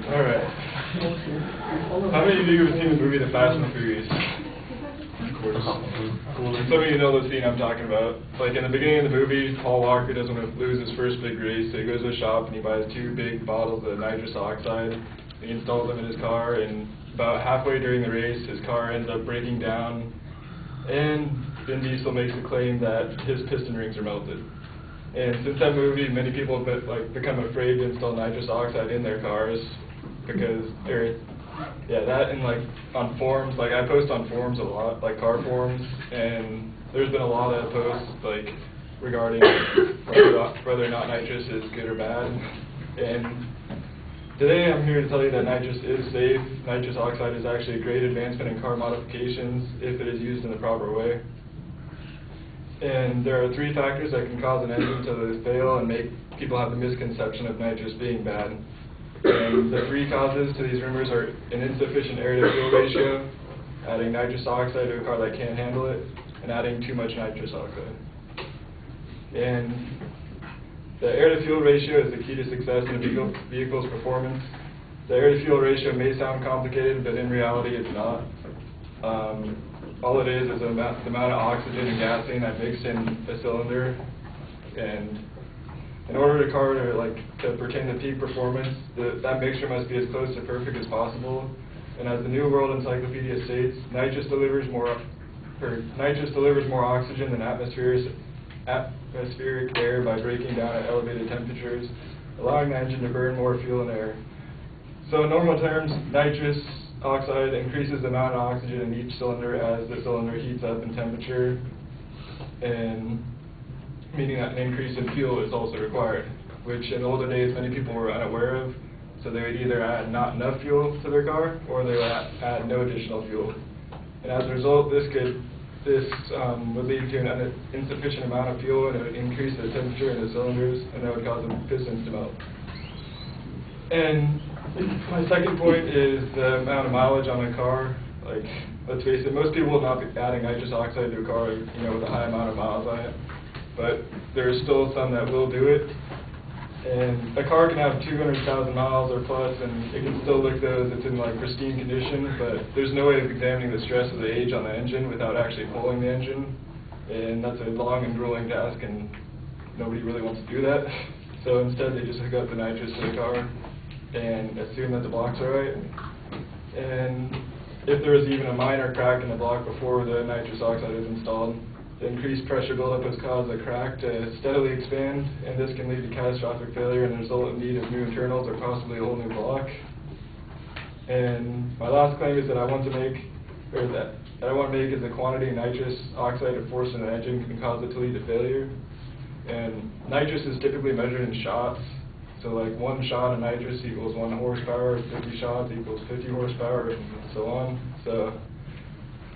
Alright. How many of you have seen the movie The Fast and the Furious? Of course. Some of you know the scene I'm talking about. Like in the beginning of the movie, Paul Walker doesn't want to lose his first big race, so he goes to a shop and he buys 2 big bottles of nitrous oxide. He installs them in his car, and about halfway during the race, his car ends up breaking down, and Vin Diesel makes the claim that his piston rings are melted. And since that movie, many people have become afraid to install nitrous oxide in their cars because that and on forums, I post on forums a lot, like car forums, and there's been a lot of posts regarding whether or not nitrous is good or bad. And today I'm here to tell you that nitrous is safe. Nitrous oxide is actually a great advancement in car modifications if it is used in the proper way. And there are 3 factors that can cause an engine to fail and make people have the misconception of nitrous being bad. And the 3 causes to these rumors are an insufficient air-to-fuel ratio, adding nitrous oxide to a car that can't handle it, and adding too much nitrous oxide. And the air-to-fuel ratio is the key to success in a vehicle's performance. The air-to-fuel ratio may sound complicated, but in reality it's not. All it is the amount of oxygen and gasoline that mix in a cylinder, and in order for a car to pertain to peak performance, that mixture must be as close to perfect as possible. And as the New World Encyclopedia states, nitrous delivers more oxygen than atmospheric air by breaking down at elevated temperatures, allowing the engine to burn more fuel and air. So in normal terms, nitrous oxide increases the amount of oxygen in each cylinder as the cylinder heats up in temperature, and meaning that an increase in fuel is also required, which in older days many people were unaware of, so they would either add not enough fuel to their car or they would add no additional fuel. And as a result, this would lead to an insufficient amount of fuel, and it would increase the temperature in the cylinders, and that would cause the pistons to melt. And my second point is the amount of mileage on a car. Let's face it, most people will not be adding nitrous oxide to a car, with a high amount of miles on it. But there's still some that will do it. And a car can have 200,000 miles or plus, and it can still look though as it's in pristine condition. But there's no way of examining the stress of the age on the engine without actually pulling the engine, and that's a long and grueling task, and nobody really wants to do that. So instead, they just hook up the nitrous to the car and assume that the blocks are right. And if there is even a minor crack in the block before the nitrous oxide is installed, the increased pressure buildup has caused the crack to steadily expand, and this can lead to catastrophic failure and result in need of new internals or possibly a whole new block. And my last claim is that I want to make is the quantity of nitrous oxide forced in an engine can cause it to lead to failure. And nitrous is typically measured in shots. So 1 shot of nitrous equals 1 horsepower, 50 shots equals 50 horsepower, and so on. So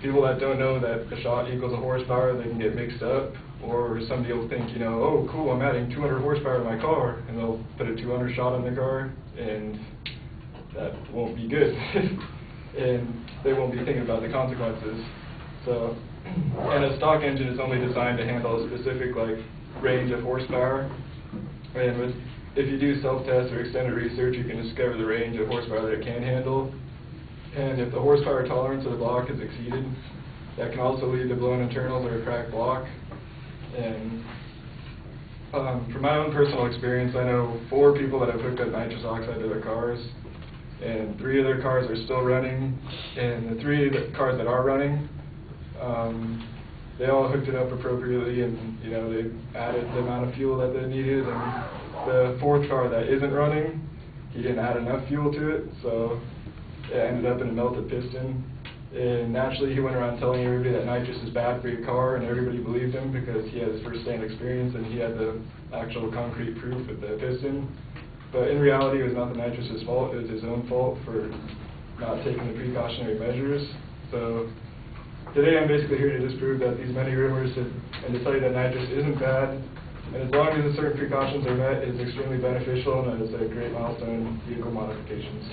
people that don't know that a shot equals a horsepower, they can get mixed up. Or somebody will think, oh cool, I'm adding 200 horsepower to my car, and they'll put a 200 shot on their car, and that won't be good. And they won't be thinking about the consequences. So, and a stock engine is only designed to handle a specific range of horsepower. And if you do self-test or extended research, you can discover the range of horsepower that it can handle. And if the horsepower tolerance of the block is exceeded, that can also lead to blown internals or a cracked block. And from my own personal experience, I know 4 people that have hooked up nitrous oxide to their cars, and 3 of their cars are still running. And the 3 cars that are running, they all hooked it up appropriately, and they added the amount of fuel that they needed. And the 4th car that isn't running, he didn't add enough fuel to it, so it ended up in a melted piston. And naturally, he went around telling everybody that nitrous is bad for your car, and everybody believed him because he had his first-hand experience and he had the actual concrete proof of the piston. But in reality, it was not the nitrous's fault; it was his own fault for not taking the precautionary measures. So today, I'm basically here to disprove that these many rumors and to tell you that nitrous isn't bad. And as long as certain precautions are met, it's extremely beneficial, and it's a great milestone in vehicle modifications.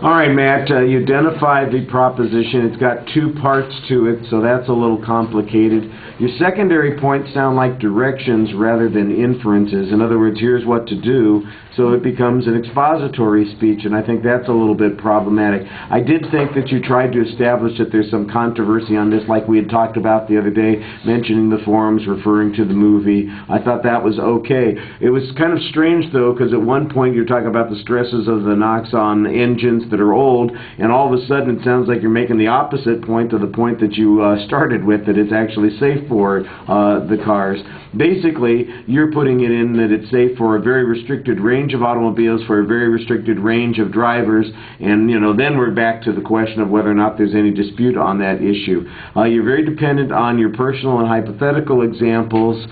All right, Matt, you identified the proposition. It's got two parts to it, so that's a little complicated. Your secondary points sound like directions rather than inferences. In other words, here's what to do, so it becomes an expository speech, and I think that's a little bit problematic. I did think that you tried to establish that there's some controversy on this, like we had talked about the other day, mentioning the forums, referring to the movie. I thought that was okay. It was kind of strange, though, because at one point you're talking about the stresses of the NOx on engines that are old, and all of a sudden it sounds like you're making the opposite point to the point that you started with, that it's actually safe for the cars. Basically, you're putting it in that it's safe for a very restricted range of automobiles, for a very restricted range of drivers, and then we're back to the question of whether or not there's any dispute on that issue. You're very dependent on your personal and hypothetical examples.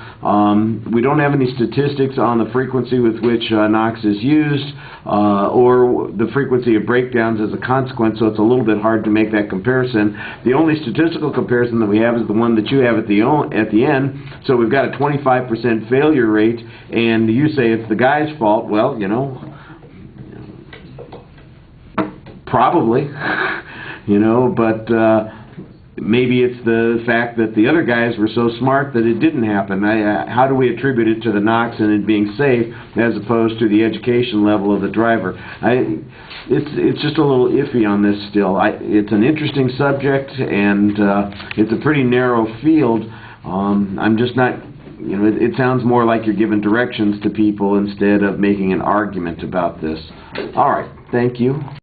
We don't have any statistics on the frequency with which NOx is used, or the frequency of breakdowns as a consequence, so it's a little bit hard to make that comparison. The only statistical comparison that we have is the one that you have at the end. So we've got a 25% failure rate, and you say it's the guy's fault. Well, probably, but maybe it's the fact that the other guys were so smart that it didn't happen. How do we attribute it to the NOx and it being safe as opposed to the education level of the driver? It's just a little iffy on this still. It's an interesting subject, and it's a pretty narrow field. I'm just not, it sounds more like you're giving directions to people instead of making an argument about this. All right, thank you.